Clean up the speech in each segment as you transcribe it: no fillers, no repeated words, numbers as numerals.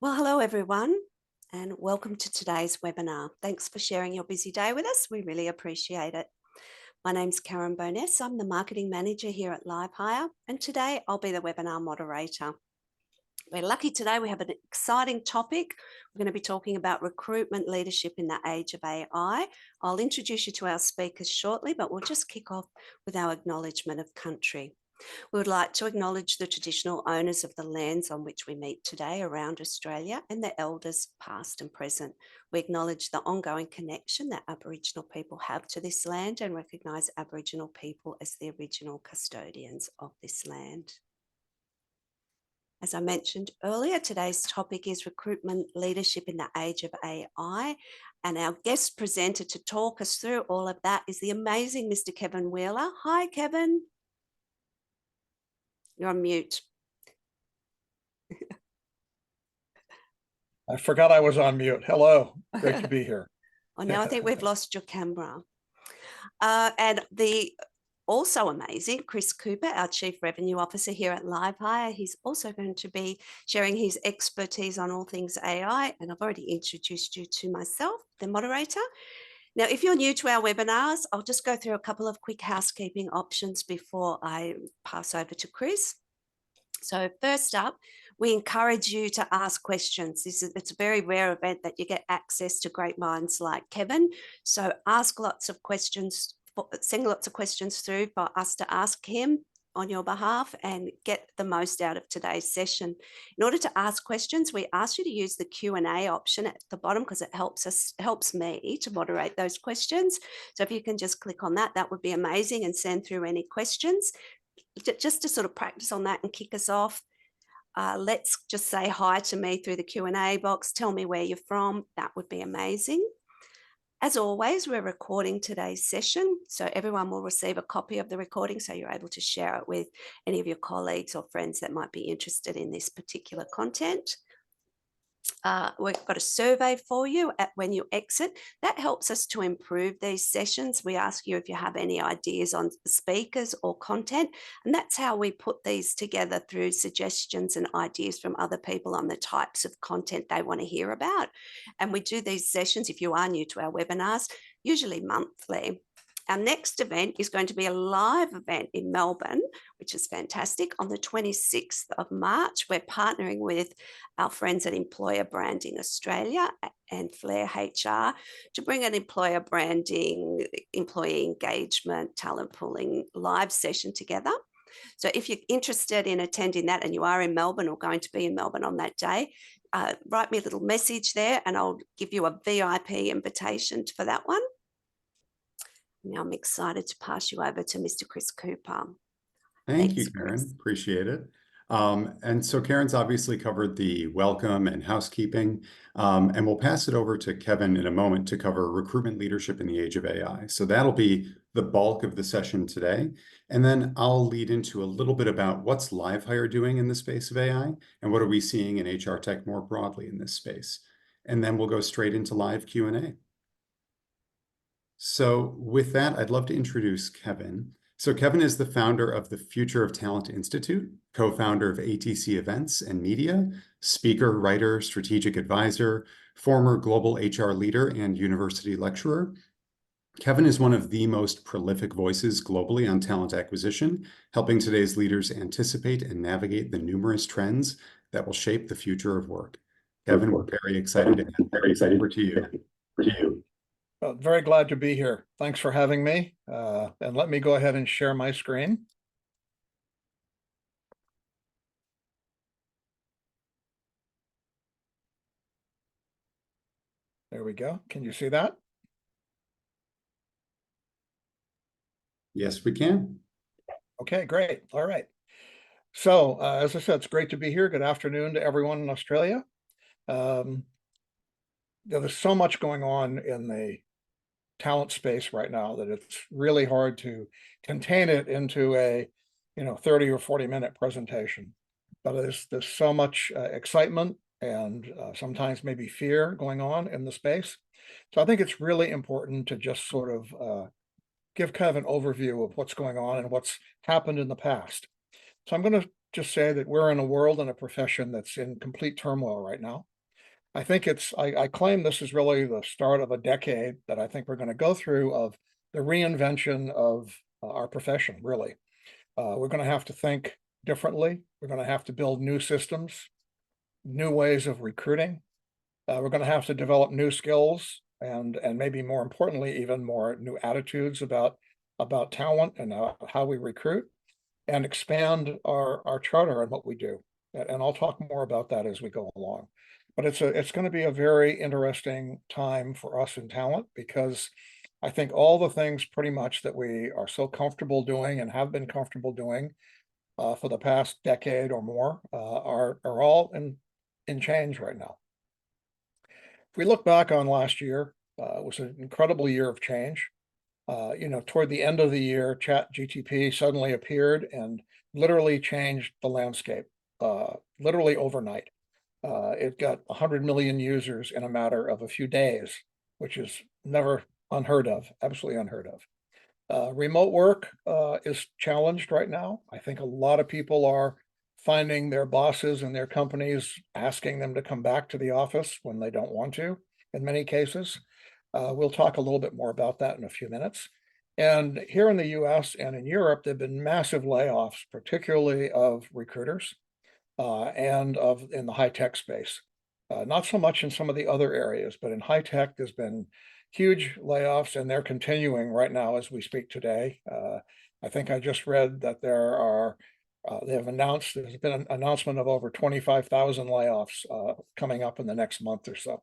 Well, hello everyone, and welcome to today's webinar. Thanks for sharing your busy day with us. We really appreciate it. My name's Karen Boness. I'm the Marketing Manager here at LiveHire, and today I'll be the webinar moderator. We're lucky today we have an exciting topic. We're going to be talking about recruitment leadership in the age of AI. I'll introduce you to our speakers shortly, but we'll just kick off with our acknowledgement of country. We would like to acknowledge the traditional owners of the lands on which we meet today around Australia and the elders past and present. We acknowledge the ongoing connection that Aboriginal people have to this land and recognise Aboriginal people as the original custodians of this land. As I mentioned earlier, today's topic is recruitment leadership in the age of AI. And our guest presenter to talk us through all of that is the amazing Mr. Kevin Wheeler. Hi, Kevin. You're on mute. I forgot I was on mute. Hello, great to be here. Oh, now I think we've lost your camera. And the also amazing Chris Cooper, our Chief Revenue Officer here at LiveHire. He's also going to be sharing his expertise on all things AI. And I've already introduced you to myself, the moderator. Now, if you're new to our webinars, I'll just go through a couple of quick housekeeping options before I pass over to Chris. So first up, we encourage you to ask questions. It's a very rare event that you get access to great minds like Kevin. So ask lots of questions, send lots of questions through for us to ask him on your behalf and get the most out of today's session. In order to ask questions, we ask you to use the Q&A option at the bottom because it helps me to moderate those questions. So if you can just click on that, that would be amazing, and send through any questions. Just to sort of practice on that and kick us off, let's just say hi to me through the Q&A box. Tell me where you're from. That would be amazing. As always, we're recording today's session, so everyone will receive a copy of the recording so you're able to share it with any of your colleagues or friends that might be interested in this particular content. We've got a survey for you when you exit. That helps us to improve these sessions. We ask you if you have any ideas on speakers or content, and that's how we put these together, through suggestions and ideas from other people on the types of content they want to hear about. And we do these sessions, if you are new to our webinars, usually monthly. Our next event is going to be a live event in Melbourne, which is fantastic, on the 26th of March. We're partnering with our friends at Employer Branding Australia and Flair HR to bring an employer branding, employee engagement, talent pooling live session together. So if you're interested in attending that and you are in Melbourne or going to be in Melbourne on that day, write me a little message there and I'll give you a VIP invitation for that one. Now I'm excited to pass you over to Mr. Chris Cooper. Thank you, Karen. Appreciate it. And so Karen's obviously covered the welcome and housekeeping, and we'll pass it over to Kevin in a moment to cover recruitment leadership in the age of AI. So that'll be the bulk of the session today. And then I'll lead into a little bit about what's LiveHire doing in the space of AI and what are we seeing in HR tech more broadly in this space. And then we'll go straight into live Q&A. So with that, I'd love to introduce Kevin. So Kevin is the founder of the Future of Talent Institute, co-founder of ATC Events and Media, speaker, writer, strategic advisor, former global HR leader, and university lecturer. Kevin is one of the most prolific voices globally on talent acquisition, helping today's leaders anticipate and navigate the numerous trends that will shape the future of work. Kevin, we're very excited to have over to you. Well, very glad to be here. Thanks for having me. And let me go ahead and share my screen. There we go. Can you see that? Yes, we can. Okay, great. All right. So as I said, it's great to be here. Good afternoon to everyone in Australia. There's so much going on in the talent space right now that it's really hard to contain it into a 30 or 40-minute presentation. But there's so much excitement and sometimes maybe fear going on in the space. So I think it's really important to just sort of give kind of an overview of what's going on and what's happened in the past. So I'm going to just say that we're in a world and a profession that's in complete turmoil right now. I think I claim this is really the start of a decade that I think we're going to go through of the reinvention of our profession, really. We're going to have to think differently. We're going to have to build new systems, new ways of recruiting. We're going to have to develop new skills and maybe more importantly, even more new attitudes about talent and how we recruit, and expand our charter and what we do. And I'll talk more about that as we go along. But it's going to be a very interesting time for us in talent, because I think all the things pretty much that we are so comfortable doing and have been comfortable doing for the past decade or more are all in change right now. If we look back on last year, it was an incredible year of change. Toward the end of the year, ChatGPT suddenly appeared and literally changed the landscape, literally overnight. It got 100 million users in a matter of a few days, which is never unheard of, absolutely unheard of. Remote work is challenged right now. I think a lot of people are finding their bosses and their companies asking them to come back to the office when they don't want to, in many cases. We'll talk a little bit more about that in a few minutes. And here in the US and in Europe, there have been massive layoffs, particularly of recruiters and in the high tech space. Not so much in some of the other areas, but in high tech, there's been huge layoffs, and they're continuing right now as we speak today. I think I just read that there's been an announcement of over 25,000 layoffs coming up in the next month or so.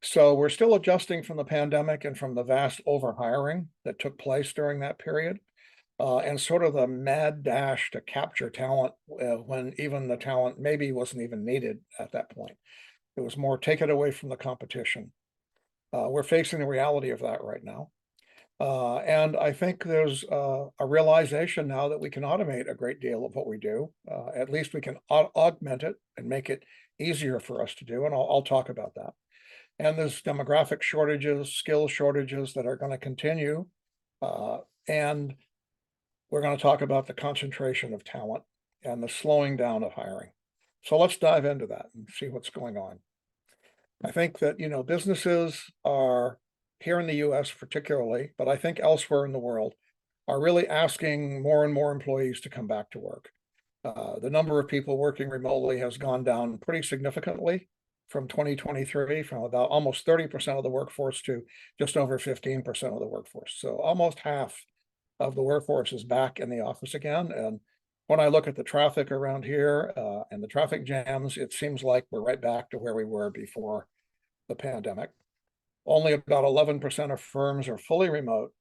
So we're still adjusting from the pandemic and from the vast overhiring that took place during that period, and sort of the mad dash to capture talent when even the talent maybe wasn't even needed at that point. It was more take it away from the competition. We're facing the reality of that right now. And I think there's a realization now that we can automate a great deal of what we do. At least we can augment it and make it easier for us to do. And I'll talk about that. And there's demographic shortages, skill shortages that are going to continue. And we're going to talk about the concentration of talent and the slowing down of hiring. So let's dive into that and see what's going on. I think that, businesses are here in the US particularly, but I think elsewhere in the world, are really asking more and more employees to come back to work. The number of people working remotely has gone down pretty significantly from 2023, from about almost 30% of the workforce to just over 15% of the workforce. So almost half of the workforce is back in the office again. And when I look at the traffic around here and the traffic jams, it seems like we're right back to where we were before the pandemic. Only about 11% of firms are fully remote.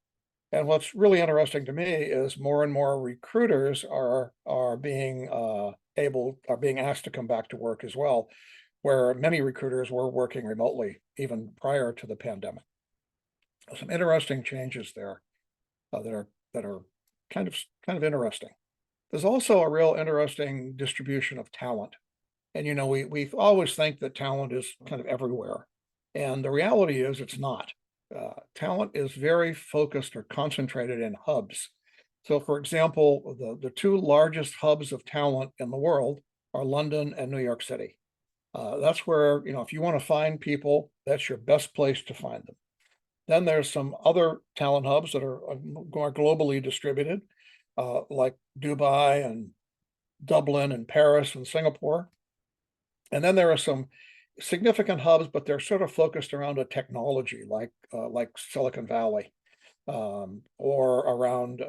And what's really interesting to me is more and more recruiters are being asked to come back to work as well, where many recruiters were working remotely even prior to the pandemic. Some interesting changes there that are kind of interesting. There's also a real interesting distribution of talent. And we always think that talent is kind of everywhere. And the reality is it's not. Talent is very focused or concentrated in hubs. So for example, the two largest hubs of talent in the world are London and New York City. That's where, if you want to find people, that's your best place to find them. Then there's some other talent hubs that are more globally distributed, like Dubai and Dublin and Paris and Singapore. And then there are some significant hubs, but they're sort of focused around a technology like Silicon Valley, or around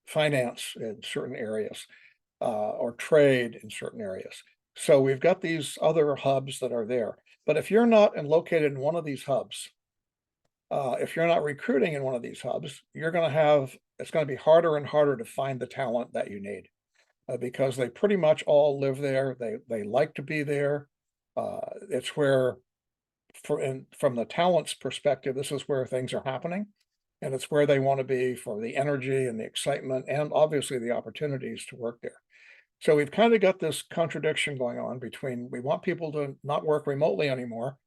finance in certain areas, or trade in certain areas. So we've got these other hubs that are there. But if you're not located in one of these hubs, if you're not recruiting in one of these hubs, it's going to be harder and harder to find the talent that you need, because they pretty much all live there. They like to be there. It's where, from the talent's perspective, this is where things are happening, and it's where they want to be for the energy and the excitement and obviously the opportunities to work there. So we've kind of got this contradiction going on between, we want people to not work remotely anymore,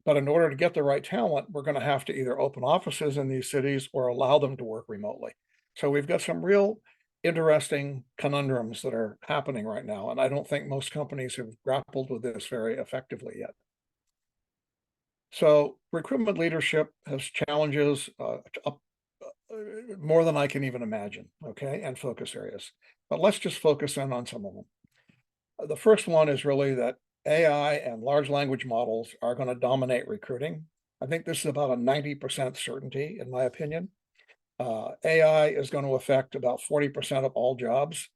but in order to get the right talent, we're going to have to either open offices in these cities or allow them to work remotely. So we've got some real interesting conundrums that are happening right now. And I don't think most companies have grappled with this very effectively yet. So recruitment leadership has challenges more than I can even imagine, okay, and focus areas. But let's just focus in on some of them. The first one is really that AI and large language models are going to dominate recruiting. I think this is about a 90% certainty, in my opinion. AI is going to affect about 40% of all jobs.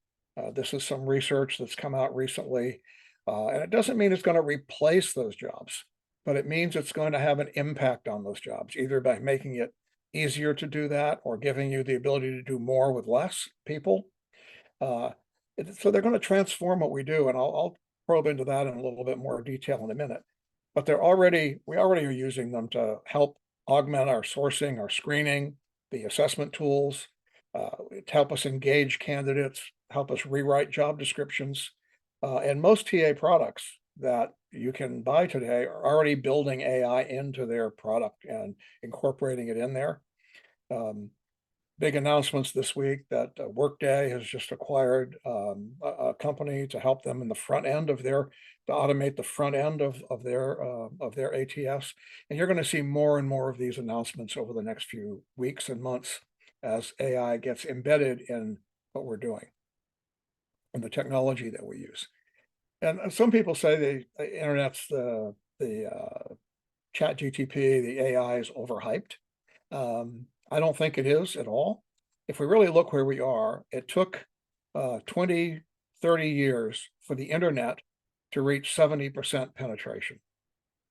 This is some research that's come out recently. And it doesn't mean it's going to replace those jobs, but it means it's going to have an impact on those jobs, either by making it easier to do that or giving you the ability to do more with less people. Uh, so they're going to transform what we do, and I'll probe into that in a little bit more detail in a minute. But we already are using them to help augment our sourcing, our screening, the assessment tools, to help us engage candidates, help us rewrite job descriptions. And most TA products that you can buy today are already building AI into their product and incorporating it in there. Big announcements this week that Workday has just acquired a company to help them in the front end of to automate the front end of their ATS. And you're going to see more and more of these announcements over the next few weeks and months as AI gets embedded in what we're doing and the technology that we use. And some people say the internet's the chat GTP, the AI is overhyped. I don't think it is at all. If we really look where we are, it took 20, 30 years for the internet to reach 70% penetration.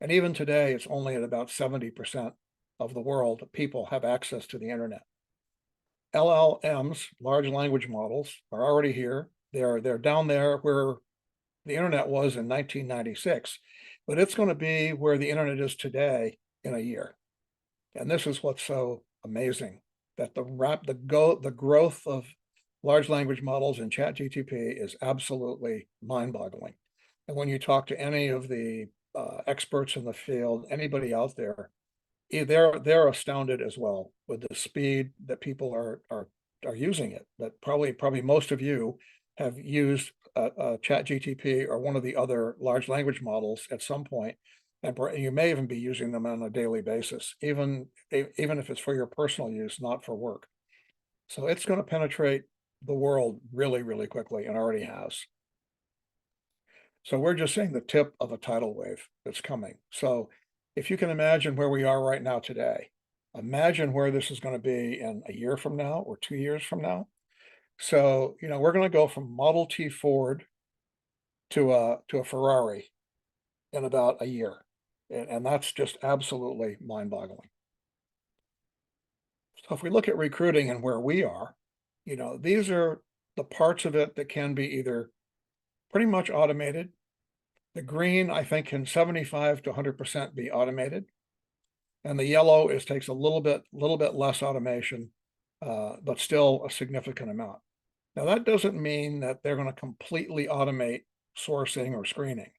And even today, it's only at about 70% of the world people have access to the internet. LLMs, large language models, are already here. They're down there where the internet was in 1996, but it's going to be where the internet is today in a year. And this is what's so amazing, that the growth of large language models in ChatGTP is absolutely mind-boggling. And when you talk to any of the experts in the field, anybody out there, they're astounded as well with the speed that people are using it. That probably most of you have used ChatGTP or one of the other large language models at some point, and you may even be using them on a daily basis, even if it's for your personal use, not for work. So it's going to penetrate the world really, really quickly, and already has. So we're just seeing the tip of a tidal wave that's coming. So if you can imagine where we are right now today, imagine where this is going to be in a year from now or 2 years from now. So, we're going to go from Model T Ford to a Ferrari in about a year. And that's just absolutely mind-boggling. So if we look at recruiting and where we are, these are the parts of it that can be either pretty much automated. The green, I think, can 75 to 100% be automated. And the yellow takes a little bit less automation, but still a significant amount. Now, that doesn't mean that they're going to completely automate sourcing or screening,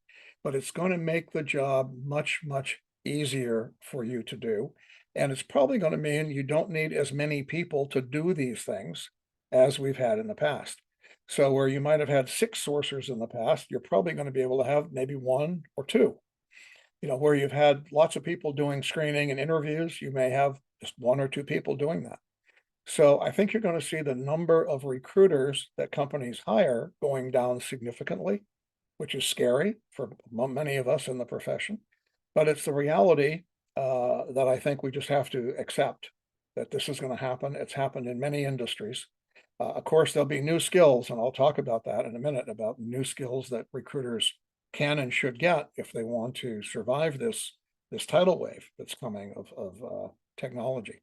but it's going to make the job much, much easier for you to do. And it's probably going to mean you don't need as many people to do these things as we've had in the past. So where you might have had 6 sourcers in the past, you're probably going to be able to have maybe 1 or 2. Where you've had lots of people doing screening and interviews, you may have just 1 or 2 people doing that. So I think you're going to see the number of recruiters that companies hire going down significantly, which is scary for many of us in the profession. But it's the reality that I think we just have to accept, that this is going to happen. It's happened in many industries. Of course, there'll be new skills, and I'll talk about that in a minute, about new skills that recruiters can and should get if they want to survive this tidal wave that's coming of technology.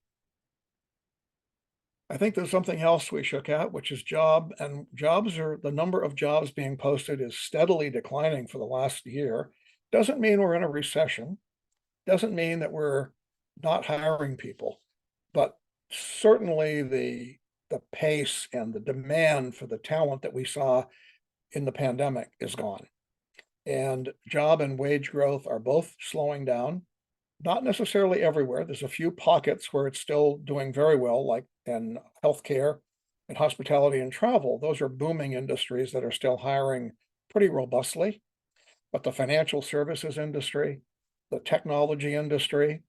I think there's something else we should at, which is jobs. The number of jobs being posted is steadily declining for the last year. Doesn't mean we're in a recession. Doesn't mean that we're not hiring people, but certainly the pace and the demand for the talent that we saw in the pandemic is gone. And job and wage growth are both slowing down. Not necessarily everywhere. There's a few pockets where it's still doing very well, like in healthcare and hospitality and travel. Those are booming industries that are still hiring pretty robustly. But the financial services industry, the technology industry,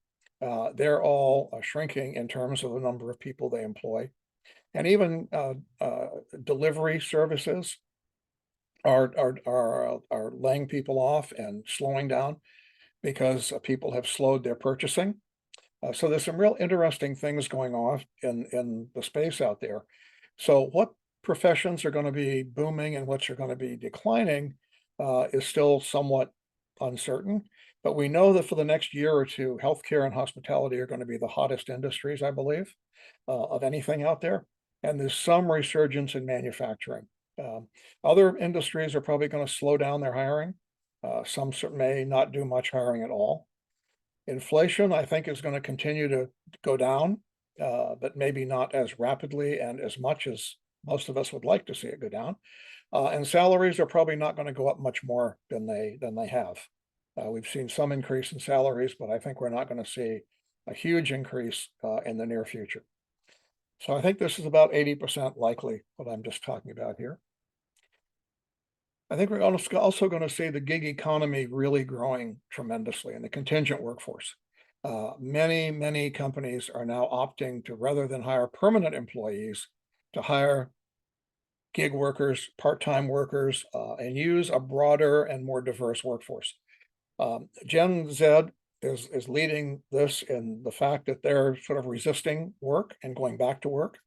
they're all shrinking in terms of the number of people they employ. And even delivery services are laying people off and slowing down because people have slowed their purchasing. So there's some real interesting things going on in the space out there. So what professions are going to be booming and which are going to be declining is still somewhat uncertain. But we know that for the next year or two, healthcare and hospitality are going to be the hottest industries, I believe, of anything out there. And there's some resurgence in manufacturing. Um, Other industries are probably going to slow down their hiring. Some may not do much hiring at all. Inflation, I think, is going to continue to go down, but maybe not as rapidly and as much as most of us would like to see it go down. And salaries are probably not going to go up much more than they have. We've seen some increase in salaries, but I think we're not going to see a huge increase in the near future. So I think this is about 80% likely what I'm just talking about here. I think we're also going to see the gig economy really growing tremendously in the contingent workforce. Many companies are now opting to, rather than hire permanent employees, to hire gig workers, part-time workers, and use a broader and more diverse workforce. Gen Z is leading this in the fact that they're sort of resisting work and going back to work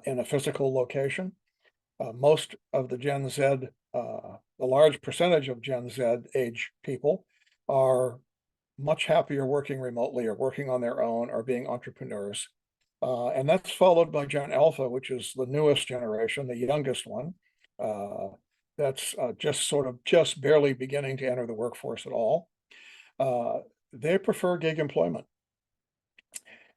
in a physical location. Most of the Gen Z, a large percentage of Gen Z age people are much happier working remotely or working on their own or being entrepreneurs. And that's followed by Gen Alpha, which is the newest generation, the youngest one. That's just barely beginning to enter the workforce at all. They prefer gig employment.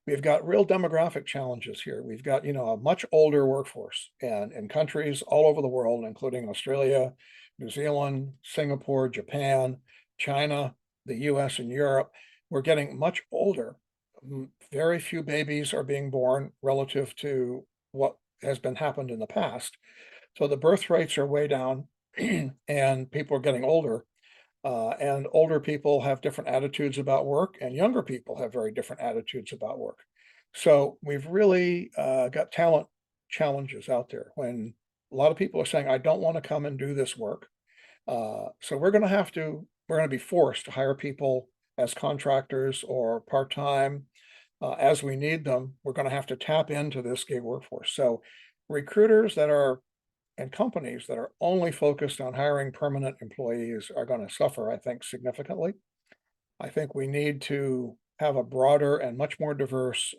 We've got real demographic challenges here. We've got, a much older workforce, and in countries all over the world, including Australia, New Zealand, Singapore, Japan, China, the US and Europe, we're getting much older. Very few babies are being born relative to what has been happened in the past. So the birth rates are way down and people are getting older. And older people have different attitudes about work, and younger people have very different attitudes about work. So we've really got talent challenges out there when a lot of people are saying, I don't want to come and do this work. So we're going to be forced to hire people as contractors or part-time as we need them. We're going to have to tap into this gig workforce. So recruiters and companies that are only focused on hiring permanent employees are going to suffer, I think, significantly. I think we need to have a broader and much more diverse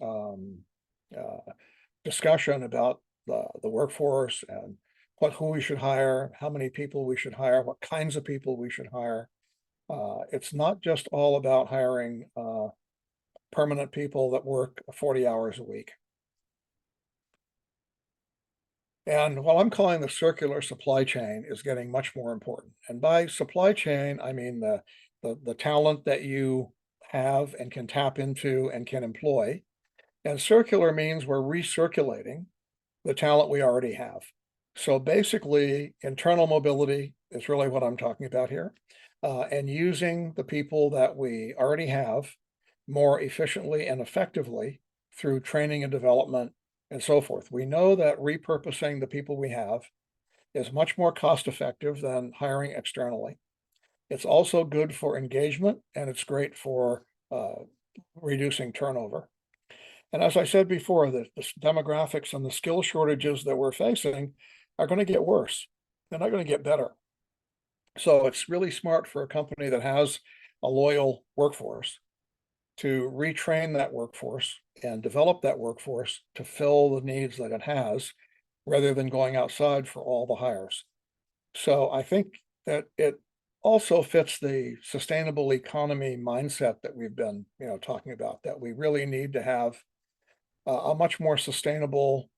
discussion about the workforce and who we should hire, how many people we should hire, what kinds of people we should hire. It's not just all about hiring permanent people that work 40 hours a week. And what I'm calling the circular supply chain is getting much more important. And by supply chain, I mean the talent that you have and can tap into and can employ. And circular means we're recirculating the talent we already have. So basically, internal mobility is really what I'm talking about here, and using the people that we already have more efficiently and effectively through training and development and so forth. We know that repurposing the people we have is much more cost effective than hiring externally. It's also good for engagement, and it's great for reducing turnover. And as I said before, the demographics and the skill shortages that we're facing are going to get worse. They're not going to get better. So it's really smart for a company that has a loyal workforce to retrain that workforce and develop that workforce to fill the needs that it has, rather than going outside for all the hires. So I think that it also fits the sustainable economy mindset that we've been, talking about, that we really need to have a much more sustainable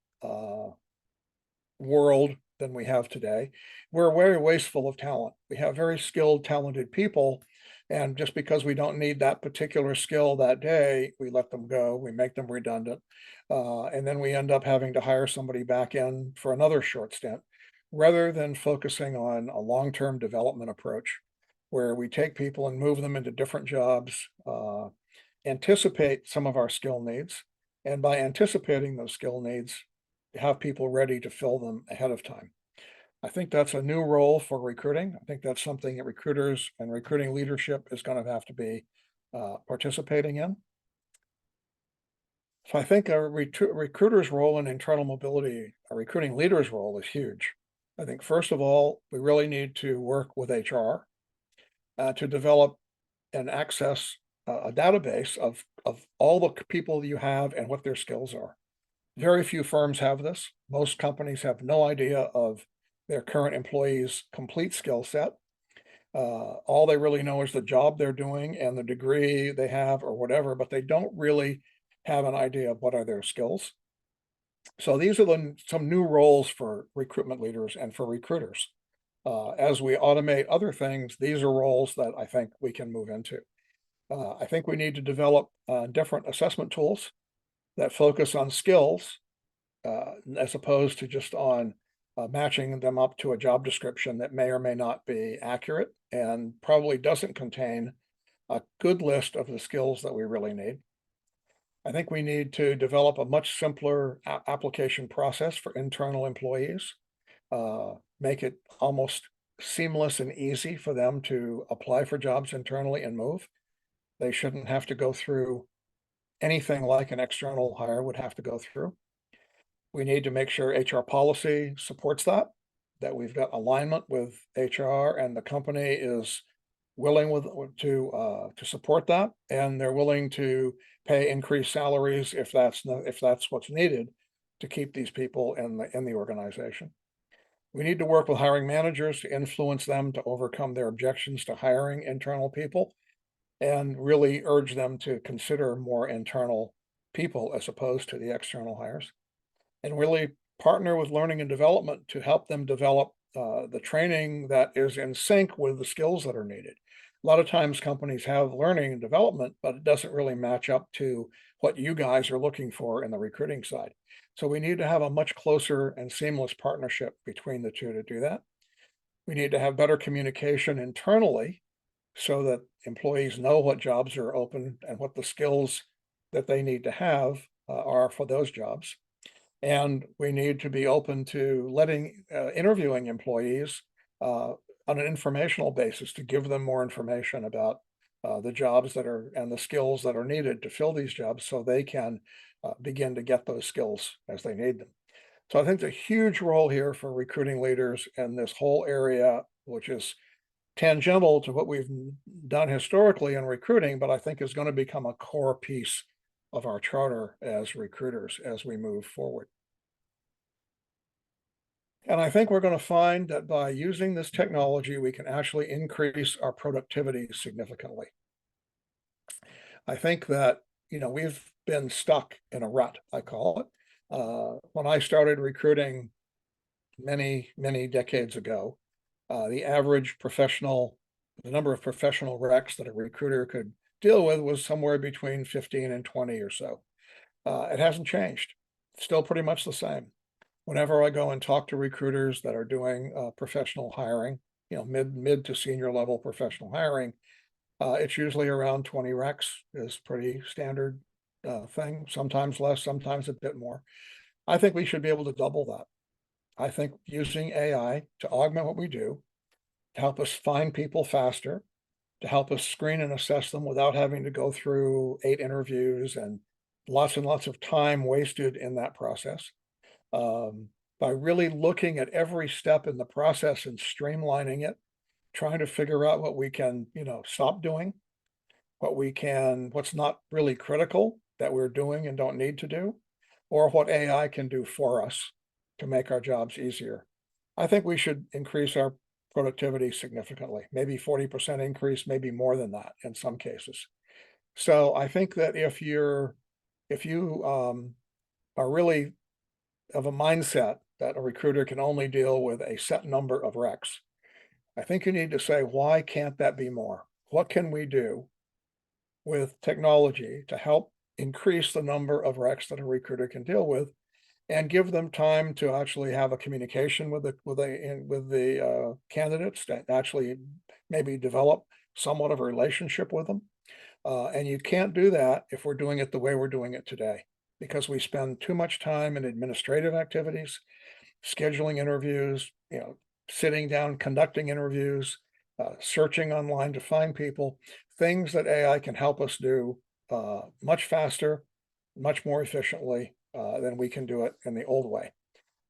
world than we have today. We're very wasteful of talent. We have very skilled, talented people, and just because we don't need that particular skill that day, we let them go, we make them redundant, and then we end up having to hire somebody back in for another short stint, rather than focusing on a long-term development approach. where we take people and move them into different jobs, anticipate some of our skill needs, and by anticipating those skill needs, have people ready to fill them ahead of time. I think that's a new role for recruiting. I think that's something that recruiters and recruiting leadership is going to have to be participating in. So I think a recruiter's role in internal mobility, a recruiting leader's role is huge. I think first of all, we really need to work with HR to develop and access a database of all the people you have and what their skills are. Very few firms have this. Most companies have no idea of their current employees' complete skill set. All they really know is the job they're doing and the degree they have or whatever, but they don't really have an idea of what are their skills. So these are some new roles for recruitment leaders and for recruiters. As we automate other things, these are roles that I think we can move into. I think we need to develop different assessment tools that focus on skills as opposed to just on matching them up to a job description that may or may not be accurate and probably doesn't contain a good list of the skills that we really need. I think we need to develop a much simpler application process for internal employees, make it almost seamless and easy for them to apply for jobs internally and move. They shouldn't have to go through anything like an external hire would have to go through. We need to make sure HR policy supports that we've got alignment with HR and the company is willing to support that, and they're willing to pay increased salaries if that's what's needed to keep these people in the organization. We need to work with hiring managers to influence them to overcome their objections to hiring internal people and really urge them to consider more internal people as opposed to the external hires, and really partner with learning and development to help them develop the training that is in sync with the skills that are needed. A lot of times companies have learning and development, but it doesn't really match up to what you guys are looking for in the recruiting side. So we need to have a much closer and seamless partnership between the two to do that. We need to have better communication internally so that employees know what jobs are open and what the skills that they need to have are for those jobs. And we need to be open to interviewing employees on an informational basis to give them more information about the jobs and the skills that are needed to fill these jobs so they can begin to get those skills as they need them. So I think there's a huge role here for recruiting leaders in this whole area, which is tangential to what we've done historically in recruiting, but I think is going to become a core piece of our charter as recruiters as we move forward. And I think we're going to find that by using this technology, we can actually increase our productivity significantly. I think that, we've been stuck in a rut, I call it. When I started recruiting many, many decades ago, the number of professional recs that a recruiter could deal with was somewhere between 15 and 20 or so. It hasn't changed. It's still pretty much the same. Whenever I go and talk to recruiters that are doing professional hiring, mid to senior level professional hiring, it's usually around 20 recs is pretty standard thing, sometimes less, sometimes a bit more. I think we should be able to double that. I think using AI to augment what we do, to help us find people faster, to help us screen and assess them without having to go through 8 interviews and lots of time wasted in that process. By really looking at every step in the process and streamlining it, trying to figure out what we can, stop doing, what's not really critical that we're doing and don't need to do, or what AI can do for us to make our jobs easier. I think we should increase our productivity significantly, maybe 40% increase, maybe more than that in some cases. So I think that if you are really of a mindset that a recruiter can only deal with a set number of recs, I think you need to say, why can't that be more? What can we do with technology to help increase the number of recs that a recruiter can deal with and give them time to actually have a communication with the candidates, to actually maybe develop somewhat of a relationship with them. And you can't do that if we're doing it the way we're doing it today, because we spend too much time in administrative activities, scheduling interviews, sitting down, conducting interviews, searching online to find people, things that AI can help us do much faster, much more efficiently than we can do it in the old way.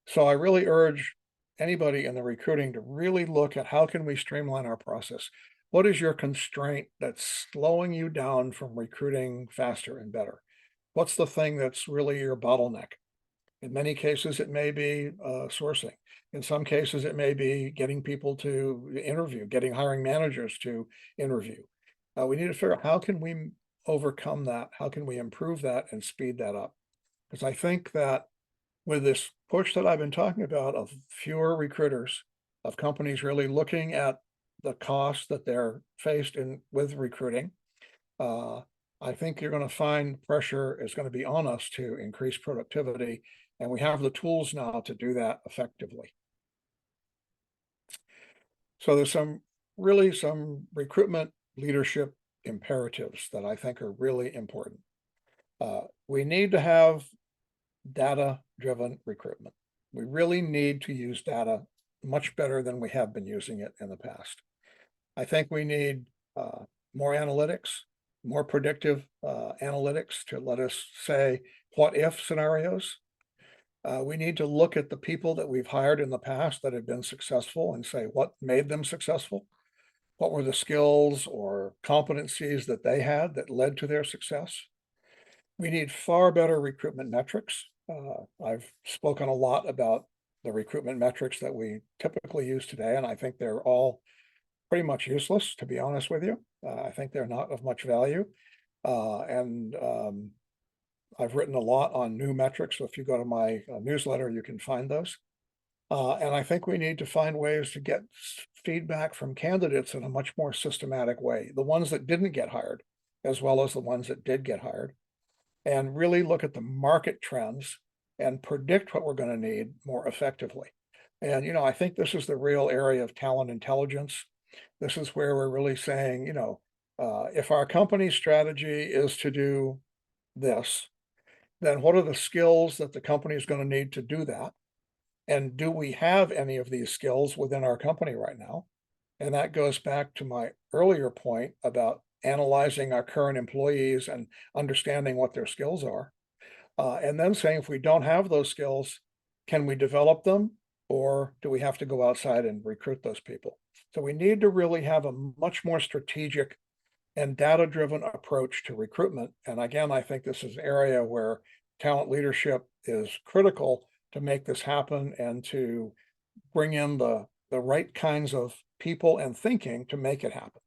So I really urge anybody in the recruiting to really look at how can we streamline our process. What is your constraint that's slowing you down from recruiting faster and better? What's the thing that's really your bottleneck? In many cases, it may be sourcing. In some cases, it may be getting people to interview, getting hiring managers to interview. We need to figure out how can we overcome that? How can we improve that and speed that up? Because I think that with this push that I've been talking about of fewer recruiters, of companies really looking at the cost that they're faced in with recruiting, I think you're going to find pressure is going to be on us to increase productivity, and we have the tools now to do that effectively. So there's some recruitment leadership imperatives that I think are really important. We need to have data-driven recruitment. We really need to use data much better than we have been using it in the past. I think we need more analytics, more predictive analytics to let us say what if scenarios. We need to look at the people that we've hired in the past that have been successful and say what made them successful. What were the skills or competencies that they had that led to their success? We need far better recruitment metrics. I've spoken a lot about the recruitment metrics that we typically use today, and I think they're all pretty much useless, to be honest with you. I think they're not of much value. And I've written a lot on new metrics, so if you go to my newsletter, you can find those. And I think we need to find ways to get feedback from candidates in a much more systematic way, the ones that didn't get hired, as well as the ones that did get hired, and really look at the market trends and predict what we're going to need more effectively. And, I think this is the real area of talent intelligence. This is where we're really saying, if our company's strategy is to do this, then what are the skills that the company is going to need to do that? And do we have any of these skills within our company right now? And that goes back to my earlier point about analyzing our current employees and understanding what their skills are. And then saying, if we don't have those skills, can we develop them? Or do we have to go outside and recruit those people? So we need to really have a much more strategic and data-driven approach to recruitment. And again, I think this is an area where talent leadership is critical to make this happen and to bring in the right kinds of people and thinking to make it happen.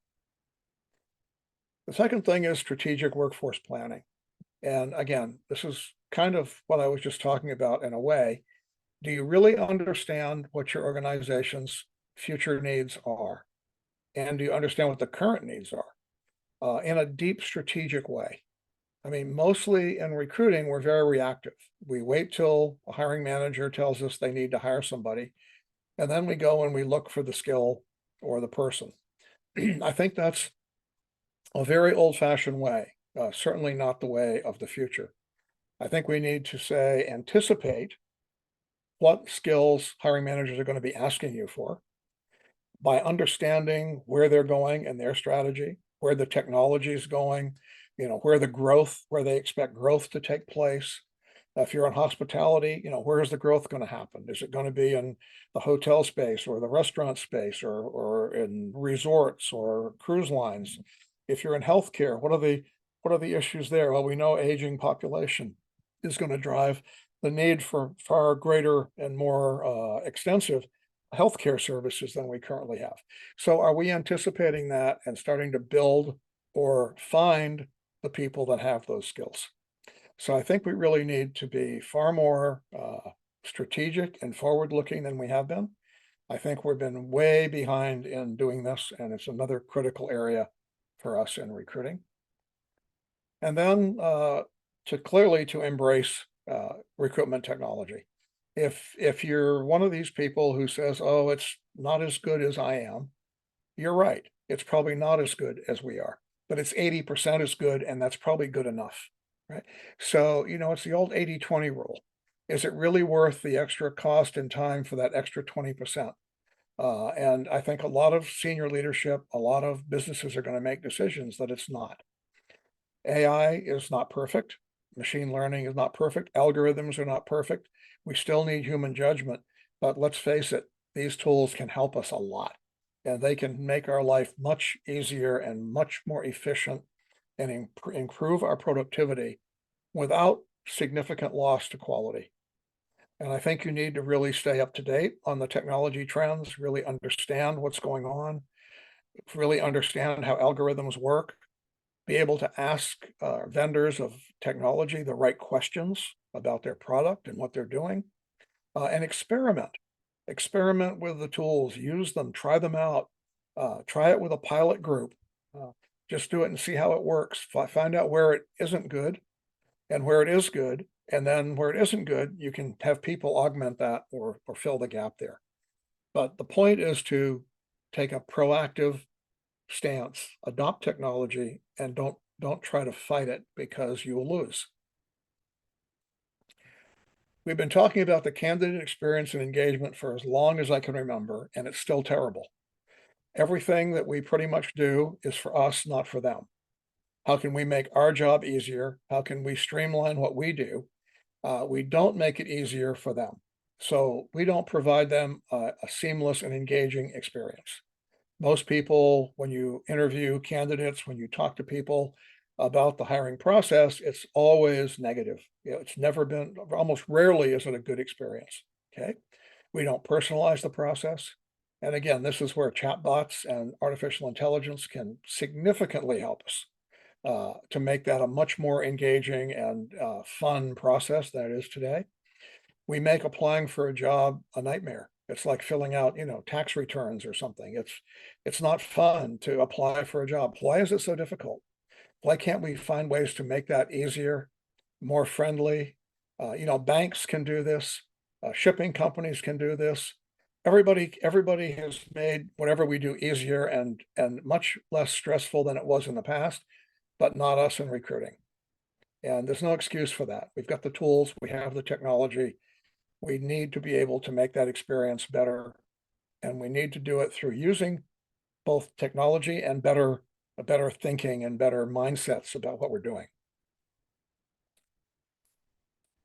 The second thing is strategic workforce planning. And again, this is kind of what I was just talking about in a way. Do you really understand what your organization's future needs are? And do you understand what the current needs are in a deep strategic way? I mean, mostly in recruiting, we're very reactive. We wait till a hiring manager tells us they need to hire somebody, and then we go and we look for the skill or the person. I think that's a very old-fashioned way, certainly not the way of the future. I think we need to say, anticipate what skills hiring managers are going to be asking you for by understanding where they're going and their strategy, where the technology is going, where they expect growth to take place. If you're in hospitality, where is the growth going to happen? Is it going to be in the hotel space or the restaurant space or in resorts or cruise lines? If you're in healthcare, what are the issues there? Well, we know aging population is going to drive the need for far greater and more extensive healthcare services than we currently have. So are we anticipating that and starting to build or find the people that have those skills? So I think we really need to be far more strategic and forward-looking than we have been. I think we've been way behind in doing this, and it's another critical area for us in recruiting. And then to embrace recruitment technology. If you're one of these people who says, oh, it's not as good as I am, you're right. It's probably not as good as we are, but it's 80% as good, and that's probably good enough, right? So, it's the old 80-20 rule. Is it really worth the extra cost and time for that extra 20%? And I think a lot of senior leadership, a lot of businesses are going to make decisions that it's not. AI is not perfect. Machine learning is not perfect. Algorithms are not perfect. We still need human judgment, but let's face it, these tools can help us a lot, and they can make our life much easier and much more efficient and improve our productivity without significant loss to quality. And I think you need to really stay up to date on the technology trends, really understand what's going on, really understand how algorithms work, be able to ask vendors of technology the right questions about their product and what they're doing, and experiment. Experiment with the tools, use them, try them out, try it with a pilot group. Uh, just do it and see how it works. Find out where it isn't good and where it is good. And then where it isn't good, you can have people augment that or fill the gap there. But the point is to take a proactive stance, adopt technology, and don't try to fight it because you will lose. We've been talking about the candidate experience and engagement for as long as I can remember, and it's still terrible. Everything that we pretty much do is for us, not for them. How can we make our job easier? How can we streamline what we do? We don't make it easier for them. So we don't provide them a seamless and engaging experience. Most people, when you interview candidates, when you talk to people about the hiring process, it's always negative. It's never been, almost rarely is it a good experience. Okay. We don't personalize the process. And again, this is where chatbots and artificial intelligence can significantly help us to make that a much more engaging and fun process than it is today. We make applying for a job a nightmare. It's like filling out, tax returns or something. It's not fun to apply for a job. Why is it so difficult? Why can't we find ways to make that easier, more friendly? Banks can do this. Shipping companies can do this. Everybody has made whatever we do easier and much less stressful than it was in the past, but not us in recruiting. And there's no excuse for that. We've got the tools, we have the technology. We need to be able to make that experience better. And we need to do it through using both technology and better thinking and better mindsets about what we're doing.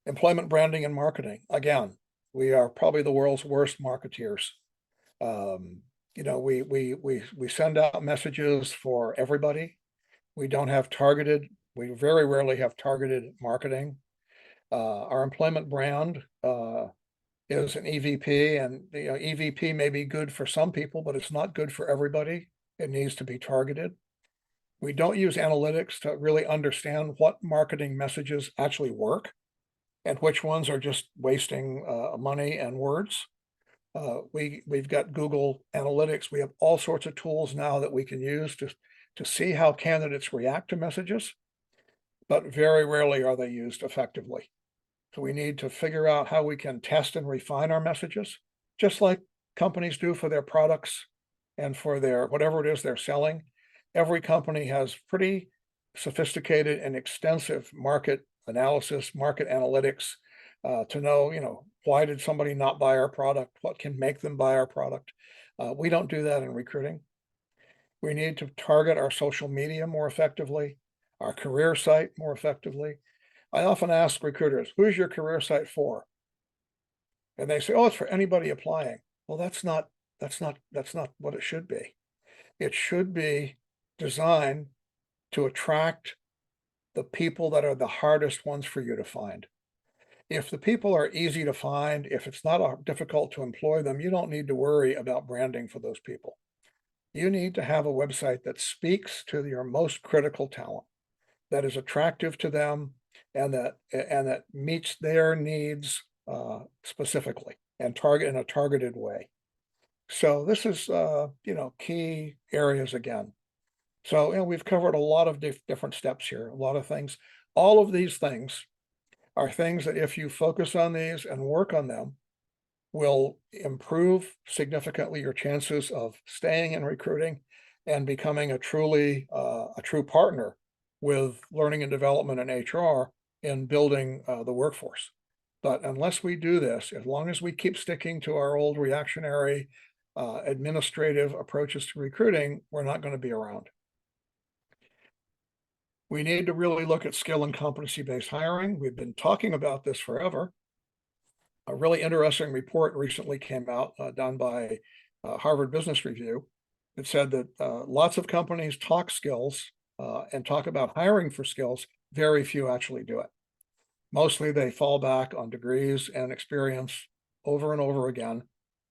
Employment branding and marketing. Again, we are probably the world's worst marketeers. We send out messages for everybody. We very rarely have targeted marketing. Our employment brand is an EVP, and EVP may be good for some people, but it's not good for everybody. It needs to be targeted. We don't use analytics to really understand what marketing messages actually work and which ones are just wasting money and words. We've got Google Analytics. We have all sorts of tools now that we can use to see how candidates react to messages, but very rarely are they used effectively. So we need to figure out how we can test and refine our messages, just like companies do for their products and for their whatever it is they're selling. Every company has pretty sophisticated and extensive market analysis, market analytics to know, why did somebody not buy our product? What can make them buy our product? We don't do that in recruiting. We need to target our social media more effectively, our career site more effectively. I often ask recruiters, who's your career site for? And they say, oh, it's for anybody applying. Well, that's not what it should be. It should be designed to attract the people that are the hardest ones for you to find. If the people are easy to find, if it's not difficult to employ them, you don't need to worry about branding for those people. You need to have a website that speaks to your most critical talent, that is attractive to them, and that meets their needs specifically and in a targeted way. So this is key areas again. So we've covered a lot of different steps here, a lot of things. All of these things are things that if you focus on these and work on them, will improve significantly your chances of staying in recruiting and becoming a true partner with learning and development and HR in building the workforce. But unless we do this, as long as we keep sticking to our old reactionary administrative approaches to recruiting, we're not going to be around. We need to really look at skill and competency-based hiring. We've been talking about this forever. A really interesting report recently came out done by Harvard Business Review. It said that lots of companies talk skills and talk about hiring for skills. Very few actually do it. Mostly they fall back on degrees and experience over and over again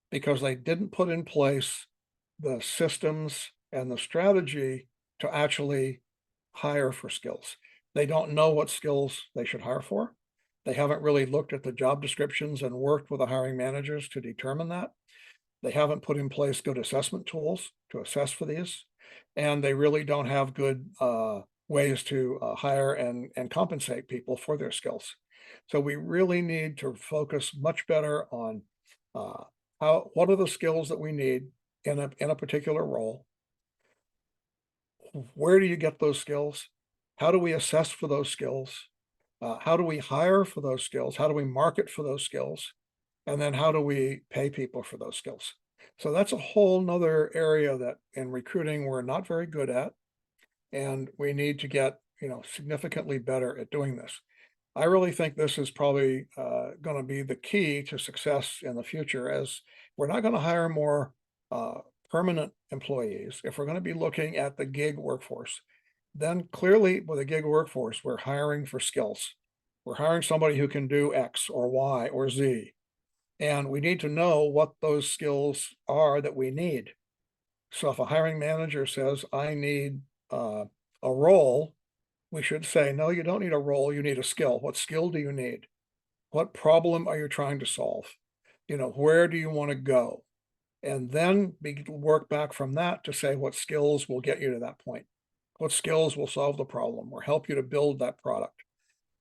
because they didn't put in place the systems and the strategy to actually hire for skills. They don't know what skills they should hire for. They haven't really looked at the job descriptions and worked with the hiring managers to determine that. They haven't put in place good assessment tools to assess for these. And they really don't have good ways to hire and compensate people for their skills. So we really need to focus much better on what are the skills that we need in a particular role. Where do you get those skills? How do we assess for those skills? How do we hire for those skills? How do we market for those skills? And then how do we pay people for those skills? So that's a whole nother area that in recruiting we're not very good at. And we need to get, significantly better at doing this. I really think this is probably going to be the key to success in the future, as we're not going to hire more permanent employees. If we're going to be looking at the gig workforce, then clearly with a gig workforce, we're hiring for skills. We're hiring somebody who can do X or Y or Z. And we need to know what those skills are that we need. So if a hiring manager says, I need a role, we should say, no, you don't need a role, you need a skill. What skill do you need? What problem are you trying to solve? Where do you want to go? And then work back from that to say what skills will get you to that point. What skills will solve the problem or help you to build that product?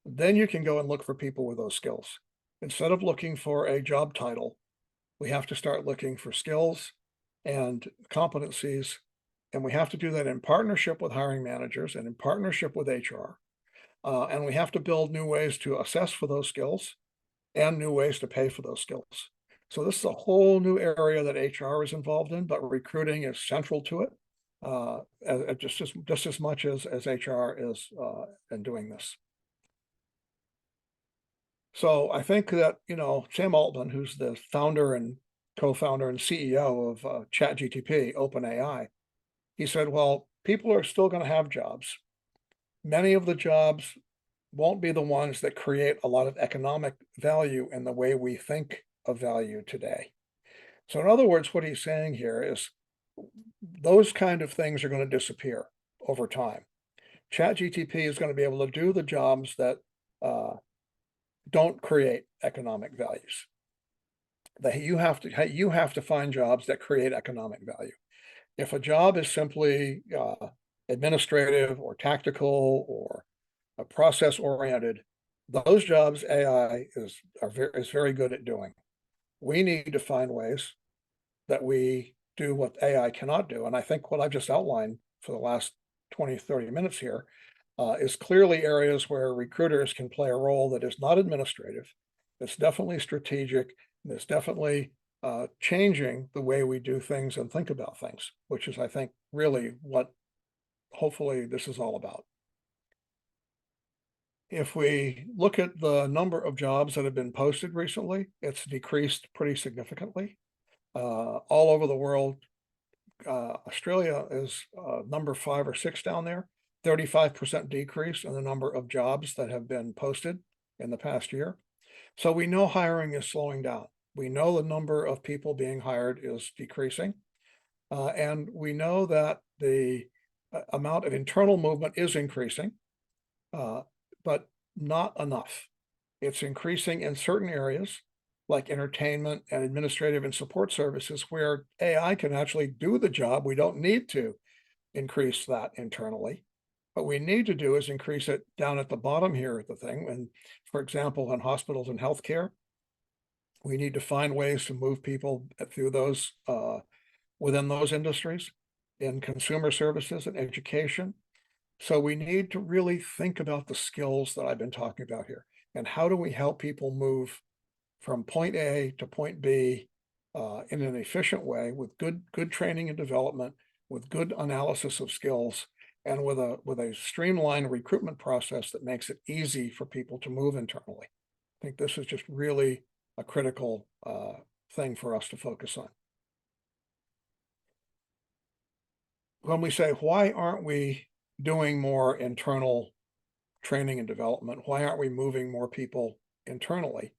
Then you can go and look for people with those skills. Instead of looking for a job title, we have to start looking for skills and competencies. And we have to do that in partnership with hiring managers and in partnership with HR. And we have to build new ways to assess for those skills and new ways to pay for those skills. So this is a whole new area that HR is involved in, but recruiting is central to it, just as much as HR is in doing this. So I think that, Sam Altman, who's the founder and co-founder and CEO of ChatGPT, OpenAI, he said, well, people are still going to have jobs. Many of the jobs won't be the ones that create a lot of economic value in the way we think of value today. So in other words, what he's saying here is those kind of things are going to disappear over time. ChatGPT is going to be able to do the jobs that don't create economic values. That you have to find jobs that create economic value. If a job is simply administrative or tactical or process oriented, those jobs AI is very good at doing. We need to find ways that we do what AI cannot do. And I think what I've just outlined for the last 20, 30 minutes here is clearly areas where recruiters can play a role that is not administrative, that's definitely strategic, and that's definitely changing the way we do things and think about things, which is, I think, really what hopefully this is all about. If we look at the number of jobs that have been posted recently, it's decreased pretty significantly. All over the world, Australia is number 5 or 6 down there, 35% decrease in the number of jobs that have been posted in the past year. So we know hiring is slowing down. We know the number of people being hired is decreasing. And we know that the amount of internal movement is increasing, but not enough. It's increasing in certain areas like entertainment and administrative and support services where AI can actually do the job. We don't need to increase that internally. What we need to do is increase it down at the bottom here at the thing. And for example, in hospitals and healthcare, We need to find ways to move people through those, within those industries, in consumer services and education. So we need to really think about the skills that I've been talking about here. And how do we help people move from point A to point B in an efficient way with good training and development, with good analysis of skills, and with a streamlined recruitment process that makes it easy for people to move internally. I think this is just really a critical thing for us to focus on. When we say, why aren't we doing more internal training and development? Why aren't we moving more people internally?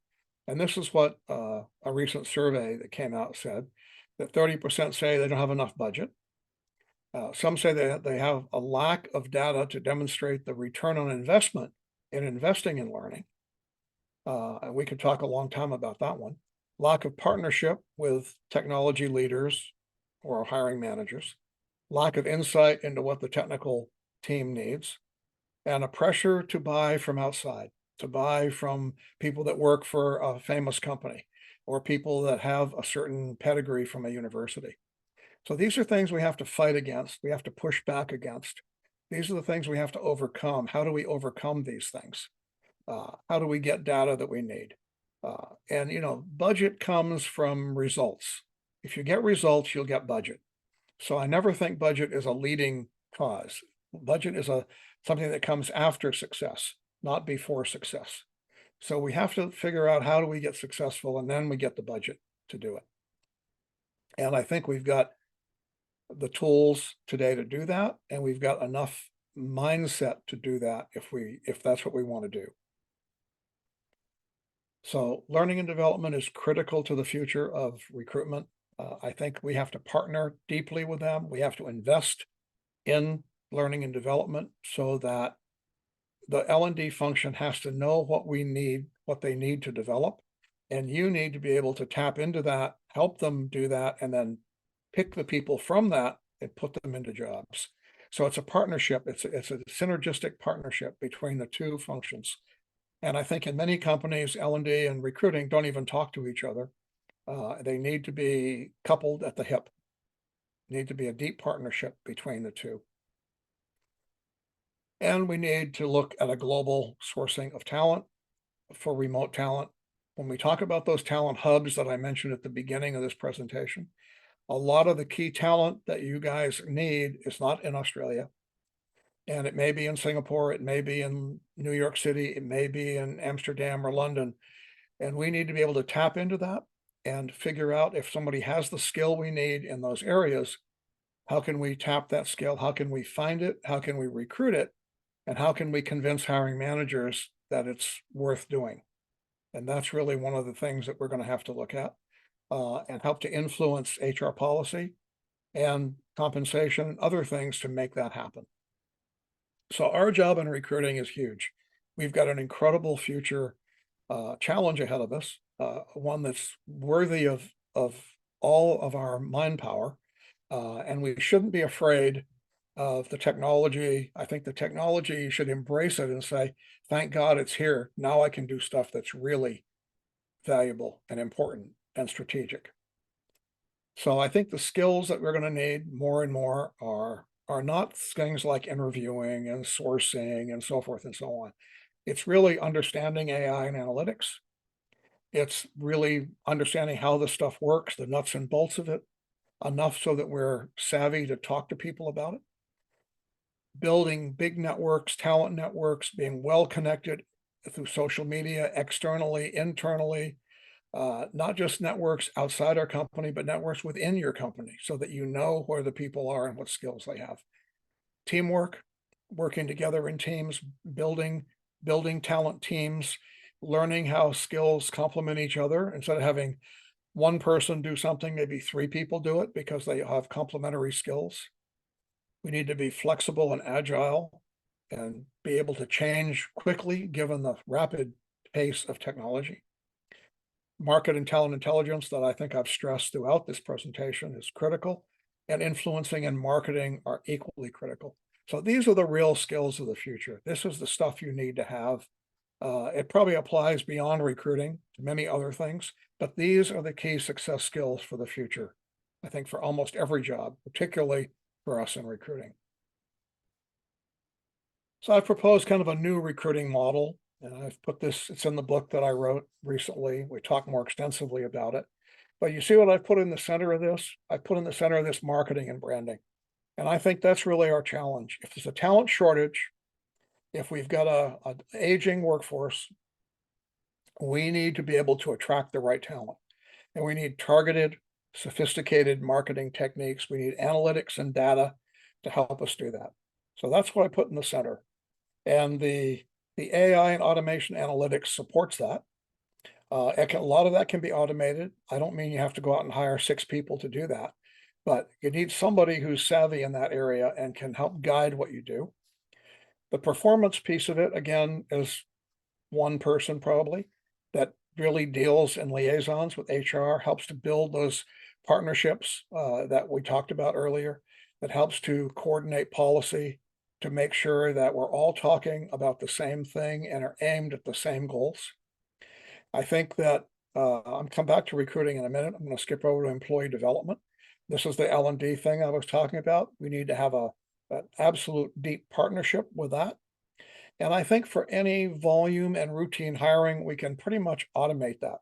And this is what a recent survey that came out said, that 30% say they don't have enough budget. Some say that they have a lack of data to demonstrate the return on investment in investing in learning. And we could talk a long time about that one. Lack of partnership with technology leaders or hiring managers. Lack of insight into what the technical team needs. And a pressure to buy from outside, to buy from people that work for a famous company or people that have a certain pedigree from a university. So these are things we have to fight against. We have to push back against. These are the things we have to overcome. How do we overcome these things? How do we get data that we need? And, you know, budget comes from results. If you get results, you'll get budget. So I never think budget is a leading cause. Budget is something that comes after success, not before success. So we have to figure out how do we get successful, and then we get the budget to do it. And I think we've got the tools today to do that, and we've got enough mindset to do that if that's what we want to do. So learning and development is critical to the future of recruitment. I think we have to partner deeply with them. We have to invest in learning and development so that the L&D function has to know what they need to develop. And you need to be able to tap into that, help them do that, and then pick the people from that and put them into jobs. So it's a partnership. It's a synergistic partnership between the two functions. And I think in many companies, L&D and recruiting don't even talk to each other. They need to be coupled at the hip. Need to be a deep partnership between the two. And we need to look at a global sourcing of talent for remote talent. When we talk about those talent hubs that I mentioned at the beginning of this presentation, a lot of the key talent that you guys need is not in Australia. And it may be in Singapore, it may be in New York City, it may be in Amsterdam or London. And we need to be able to tap into that and figure out if somebody has the skill we need in those areas, how can we tap that skill? How can we find it? How can we recruit it? And how can we convince hiring managers that it's worth doing? And that's really one of the things that we're going to have to look at and help to influence HR policy and compensation and other things to make that happen. So our job in recruiting is huge. We've got an incredible future challenge ahead of us, one that's worthy of all of our mind power. And we shouldn't be afraid of the technology. I think the technology should embrace it and say, thank God it's here. Now I can do stuff that's really valuable and important and strategic. So I think the skills that we're going to need more and more are not things like interviewing and sourcing and so forth and so on. It's really understanding AI and analytics. It's really understanding how this stuff works, the nuts and bolts of it, enough so that we're savvy to talk to people about it. Building big networks, talent networks, being well connected through social media, externally, internally, not just networks outside our company, but networks within your company so that you know where the people are and what skills they have. Teamwork, working together in teams, building talent teams, learning how skills complement each other. Instead of having one person do something, maybe three people do it because they have complementary skills. We need to be flexible and agile and be able to change quickly given the rapid pace of technology. Market and talent intelligence that I think I've stressed throughout this presentation is critical, and influencing and marketing are equally critical. So these are the real skills of the future. This is the stuff you need to have It probably applies beyond recruiting to many other things, but these are the key success skills for the future, I think, for almost every job, particularly for us in recruiting. So I've proposed kind of a new recruiting model, and I've put this, it's in the book that I wrote recently. We talk more extensively about it. But you see what I've put in the center of this? I put in the center of this marketing and branding. And I think that's really our challenge. If there's a talent shortage, if we've got an aging workforce, we need to be able to attract the right talent. And we need targeted, sophisticated marketing techniques. We need analytics and data to help us do that. So that's what I put in the center. And the AI and automation analytics supports that. A lot of that can be automated. I don't mean you have to go out and hire 6 people to do that, but you need somebody who's savvy in that area and can help guide what you do. The performance piece of it, again, is one person probably that really deals in liaisons with HR, helps to build those partnerships that we talked about earlier, that helps to coordinate policy to make sure that we're all talking about the same thing and are aimed at the same goals. I think that I'll come back to recruiting in a minute. I'm going to skip over to employee development. This is the L&D thing I was talking about. We need to have an absolute deep partnership with that. And I think for any volume and routine hiring, we can pretty much automate that.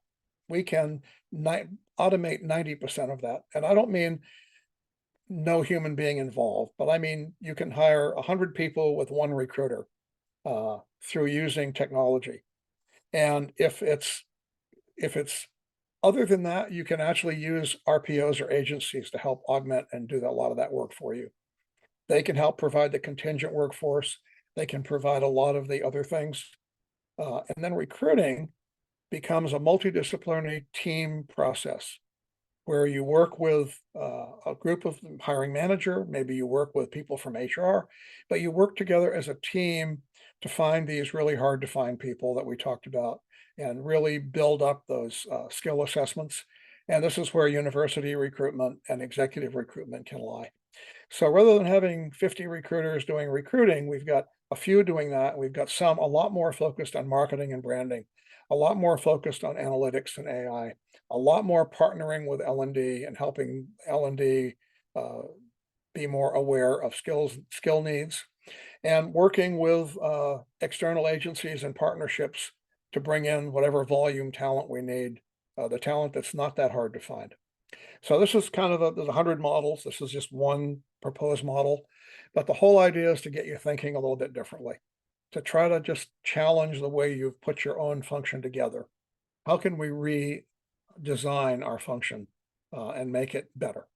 We can automate 90% of that. And I don't mean no human being involved, but I mean you can hire 100 people with one recruiter through using technology. And if it's other than that, you can actually use RPOs or agencies to help augment and do a lot of that work for you. They can help provide the contingent workforce. They can provide a lot of the other things. And then recruiting becomes a multidisciplinary team process where you work with a group of hiring manager, maybe you work with people from HR, but you work together as a team to find these really hard to find people that we talked about and really build up those skill assessments. And this is where university recruitment and executive recruitment can lie. So rather than having 50 recruiters doing recruiting, we've got a few doing that. We've got some a lot more focused on marketing and branding, a lot more focused on analytics and AI, a lot more partnering with L&D and helping L&D be more aware of skill needs, and working with external agencies and partnerships to bring in whatever volume talent we need, the talent that's not that hard to find. So this is kind of there's 100 models. This is just one proposed model, but the whole idea is to get you thinking a little bit differently, to try to just challenge the way you've put your own function together. How can we redesign our function and make it better?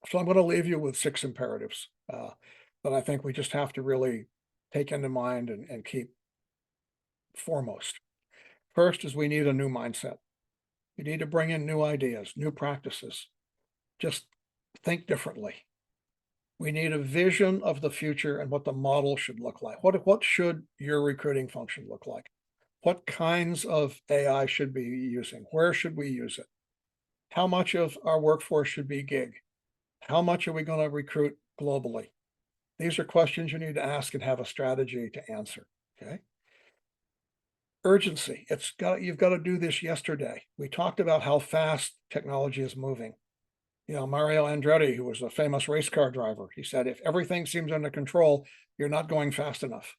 So I'm going to leave you with 6 imperatives that I think we just have to really take into mind and keep foremost. First is we need a new mindset. You need to bring in new ideas, new practices. Just think differently. We need a vision of the future and what the model should look like. What should your recruiting function look like? What kinds of AI should we be using? Where should we use it? How much of our workforce should be gig? How much are we going to recruit globally? These are questions you need to ask and have a strategy to answer, okay? Urgency. You've got to do this yesterday. We talked about how fast technology is moving. You know, Mario Andretti, who was a famous race car driver, he said, if everything seems under control, you're not going fast enough.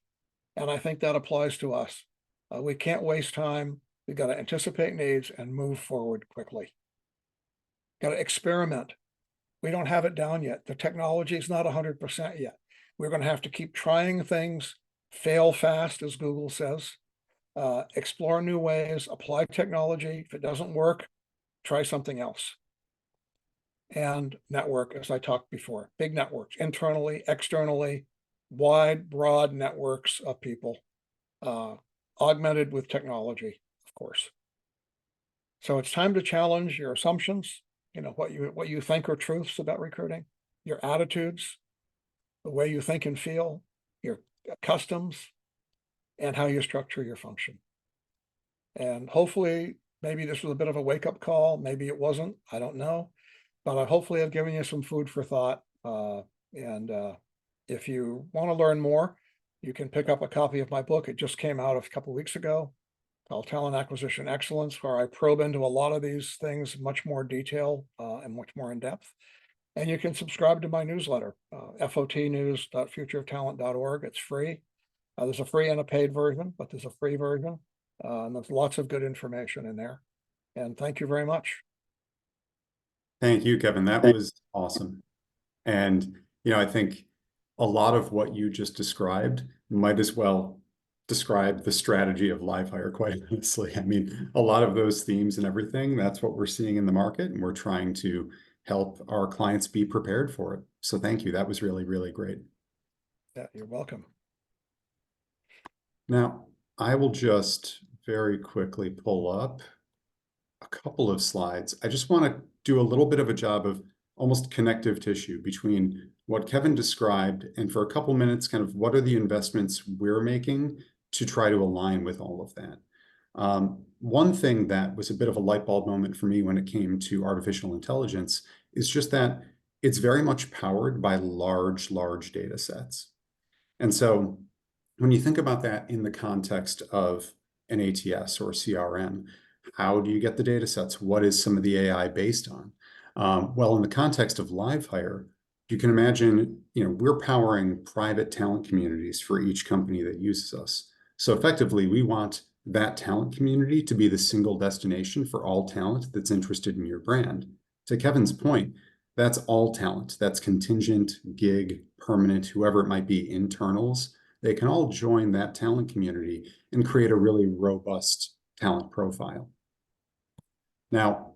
And I think that applies to us. We can't waste time. We've got to anticipate needs and move forward quickly. Got to experiment. We don't have it down yet. The technology is not 100% yet. We're going to have to keep trying things, fail fast, as Google says, explore new ways, apply technology. If it doesn't work, try something else. And network, as I talked before, big networks, internally, externally, wide, broad networks of people, augmented with technology, of course. So it's time to challenge your assumptions, you know, what you think are truths about recruiting, your attitudes, the way you think and feel, your customs, and how you structure your function. And hopefully, maybe this was a bit of a wake-up call. Maybe it wasn't. I don't know. But hopefully I've given you some food for thought. And if you want to learn more, you can pick up a copy of my book. It just came out a couple of weeks ago, called Talent Acquisition Excellence, where I probe into a lot of these things much more detail and much more in depth. And you can subscribe to my newsletter, fotnews.futureoftalent.org. It's free. There's a free and a paid version, but there's a free version. And there's lots of good information in there. And thank you very much. Thank you, Kevin. That was awesome. And, I think a lot of what you just described might as well describe the strategy of LiveHire, quite honestly. I mean, a lot of those themes and everything, that's what we're seeing in the market, and we're trying to help our clients be prepared for it. So thank you. That was really, really great. Yeah, you're welcome. Now, I will just very quickly pull up a couple of slides. I just want to do a little bit of a job of almost connective tissue between what Kevin described and for a couple minutes, kind of what are the investments we're making to try to align with all of that. One thing that was a bit of a light bulb moment for me when it came to artificial intelligence is just that it's very much powered by large, large data sets. And so when you think about that in the context of an ATS or CRM, how do you get the data sets? What is some of the AI based on? Well, in the context of LiveHire, you can imagine, we're powering private talent communities for each company that uses us. So effectively, we want that talent community to be the single destination for all talent that's interested in your brand. To Kevin's point, that's all talent. That's contingent, gig, permanent, whoever it might be, internals. They can all join that talent community and create a really robust talent profile. Now,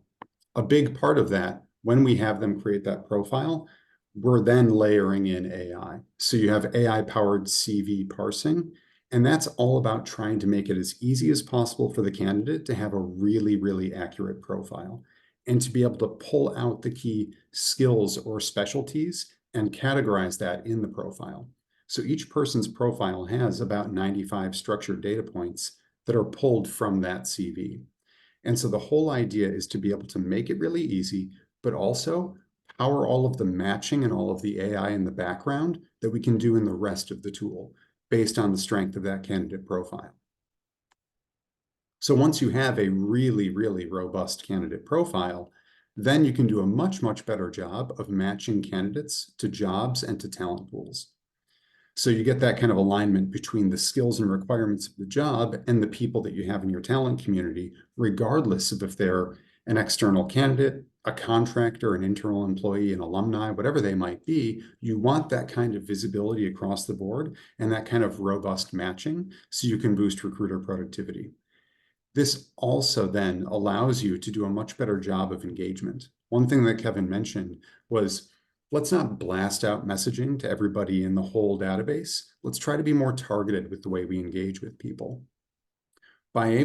a big part of that, when we have them create that profile, we're then layering in AI. So you have AI-powered CV parsing, and that's all about trying to make it as easy as possible for the candidate to have a really, really accurate profile and to be able to pull out the key skills or specialties and categorize that in the profile. So each person's profile has about 95 structured data points that are pulled from that CV. And so the whole idea is to be able to make it really easy, but also power all of the matching and all of the AI in the background that we can do in the rest of the tool based on the strength of that candidate profile. So once you have a really, really robust candidate profile, then you can do a much, much better job of matching candidates to jobs and to talent pools. So you get that kind of alignment between the skills and requirements of the job and the people that you have in your talent community, regardless of if they're an external candidate, a contractor, an internal employee, an alumni, whatever they might be. You want that kind of visibility across the board and that kind of robust matching so you can boost recruiter productivity. This also then allows you to do a much better job of engagement. One thing that Kevin mentioned was, let's not blast out messaging to everybody in the whole database. Let's try to be more targeted with the way we engage with people. By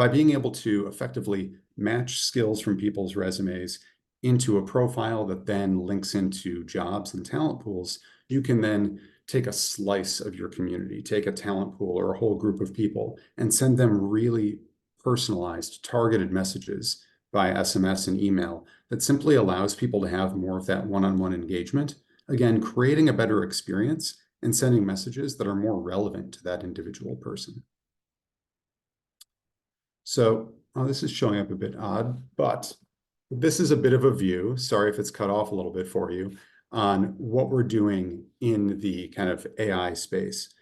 being able to effectively match skills from people's resumes into a profile that then links into jobs and talent pools, you can then take a slice of your community, take a talent pool or a whole group of people and send them really personalized, targeted messages by SMS and email that simply allows people to have more of that one-on-one engagement. Again, creating a better experience and sending messages that are more relevant to that individual person. So this is showing up a bit odd, but this is a bit of a view. Sorry if it's cut off a little bit for you on what we're doing in the kind of AI space.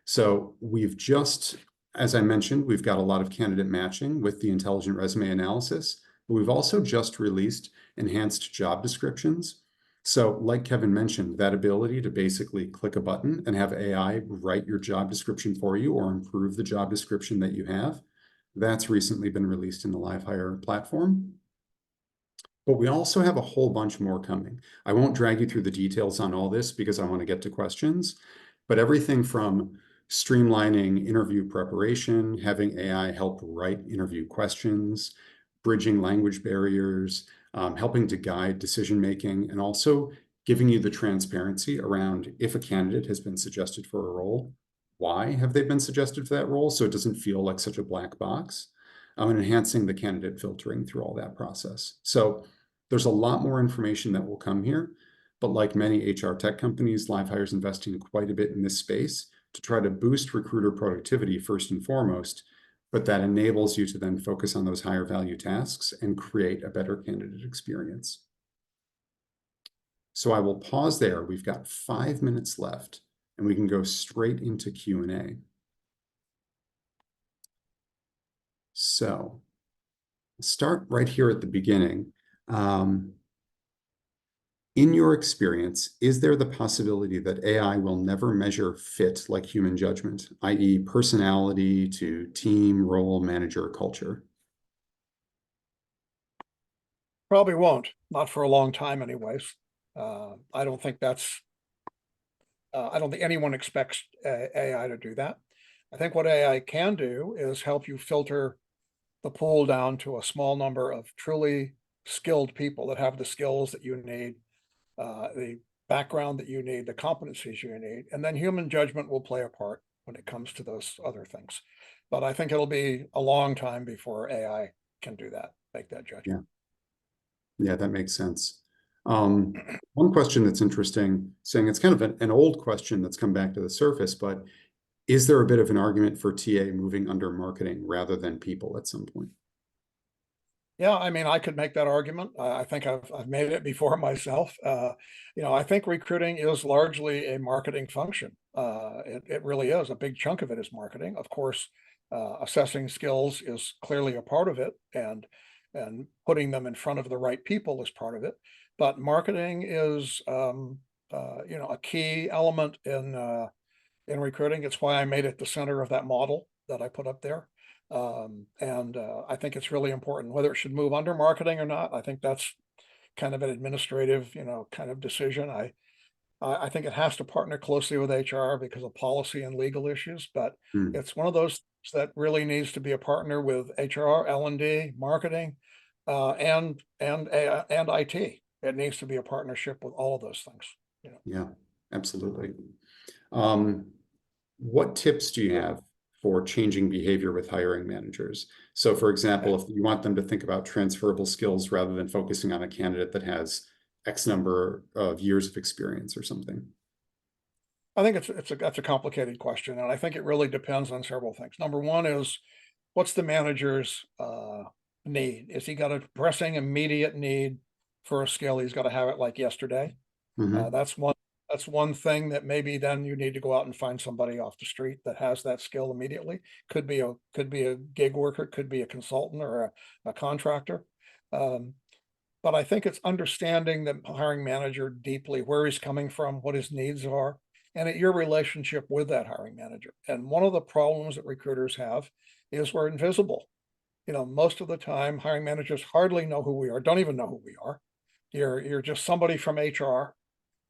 So we've just, as I mentioned, we've got a lot of candidate matching with the intelligent resume analysis, but we've also just released enhanced job descriptions. So like Kevin mentioned, that ability to basically click a button and have AI write your job description for you or improve the job description that you have, that's recently been released in the LiveHire platform. But we also have a whole bunch more coming. I won't drag you through the details on all this because I want to get to questions, but everything from streamlining interview preparation, having AI help write interview questions, bridging language barriers, helping to guide decision-making, and also giving you the transparency around if a candidate has been suggested for a role, why have they been suggested for that role so it doesn't feel like such a black box, and enhancing the candidate filtering through all that process. So there's a lot more information that will come here, but like many HR tech companies, LiveHire is investing quite a bit in this space to try to boost recruiter productivity first and foremost, but that enables you to then focus on those higher value tasks and create a better candidate experience. So I will pause there. We've got 5 minutes left, and we can go straight into Q&A. So start right here at the beginning. In your experience, is there the possibility that AI will never measure fit like human judgment, i.e. personality to team, role, manager, culture? Probably won't, not for a long time anyways. I don't think anyone expects AI to do that. I think what AI can do is help you filter the pool down to a small number of truly skilled people that have the skills that you need, the background that you need, the competencies you need, and then human judgment will play a part when it comes to those other things. But I think it'll be a long time before AI can do that, make that judgment. Yeah, that makes sense. One question that's interesting, saying it's kind of an old question that's come back to the surface, but is there a bit of an argument for TA moving under marketing rather than people at some point? Yeah, I mean, I could make that argument. I think I've made it before myself. I think recruiting is largely a marketing function. It really is. A big chunk of it is marketing. Of course, assessing skills is clearly a part of it, and putting them in front of the right people is part of it. But marketing is, a key element in recruiting. It's why I made it the center of that model that I put up there. I think it's really important whether it should move under marketing or not. I think that's kind of an administrative, kind of decision. I think it has to partner closely with HR because of policy and legal issues, but it's one of those things that really needs to be a partner with HR, L&D, marketing, and IT. It needs to be a partnership with all of those things. Yeah, absolutely. What tips do you have for changing behavior with hiring managers? So for example, if you want them to think about transferable skills rather than focusing on a candidate that has X number of years of experience or something. I think that's a complicated question, and I think it really depends on several things. Number one is, what's the manager's need? Is he got a pressing immediate need for a skill? He's got to have it like yesterday. That's one thing that maybe then you need to go out and find somebody off the street that has that skill immediately. Could be a gig worker, could be a consultant or a contractor. But I think it's understanding the hiring manager deeply, where he's coming from, what his needs are, and your relationship with that hiring manager. And one of the problems that recruiters have is we're invisible. Most of the time, hiring managers hardly know who we are, don't even know who we are. You're just somebody from HR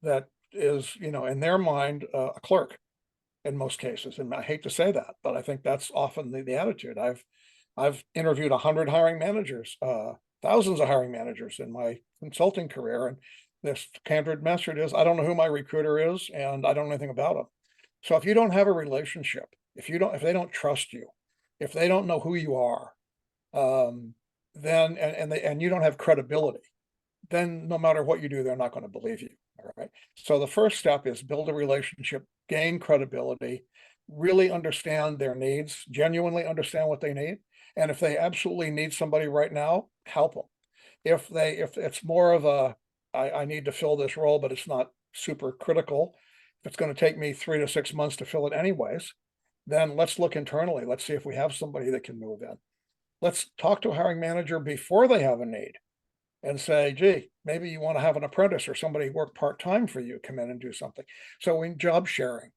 that is, in their mind, a clerk in most cases. And I hate to say that, but I think that's often the attitude. I've interviewed 100 hiring managers, thousands of hiring managers in my consulting career. And this candid message is, I don't know who my recruiter is, and I don't know anything about them. So if you don't have a relationship, if they don't trust you, if they don't know who you are, then and you don't have credibility, then no matter what you do, they're not going to believe you. All right. So the first step is build a relationship, gain credibility, really understand their needs, genuinely understand what they need. And if they absolutely need somebody right now, help them. If it's more of I need to fill this role, but it's not super critical, if it's going to take me 3 to 6 months to fill it anyways, then let's look internally. Let's see if we have somebody that can move in. Let's talk to a hiring manager before they have a need and say, gee, maybe you want to have an apprentice or somebody work part-time for you, come in and do something. So in job sharing,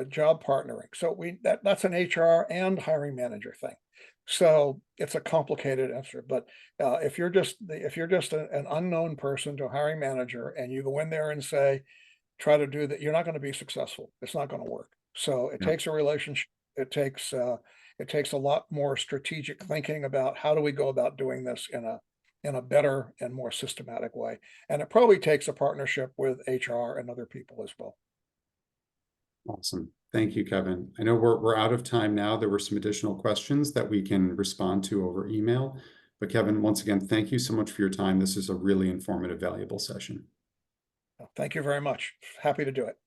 job partnering. So that's an HR and hiring manager thing. So it's a complicated answer, but if you're just an unknown person to a hiring manager and you go in there and say, try to do that, you're not going to be successful. It's not going to work. So it takes a relationship. It takes a lot more strategic thinking about how do we go about doing this in a better and more systematic way. And it probably takes a partnership with HR and other people as well. Awesome. Thank you, Kevin. I know we're out of time now. There were some additional questions that we can respond to over email. But Kevin, once again, thank you so much for your time. This is a really informative, valuable session. Thank you very much. Happy to do it.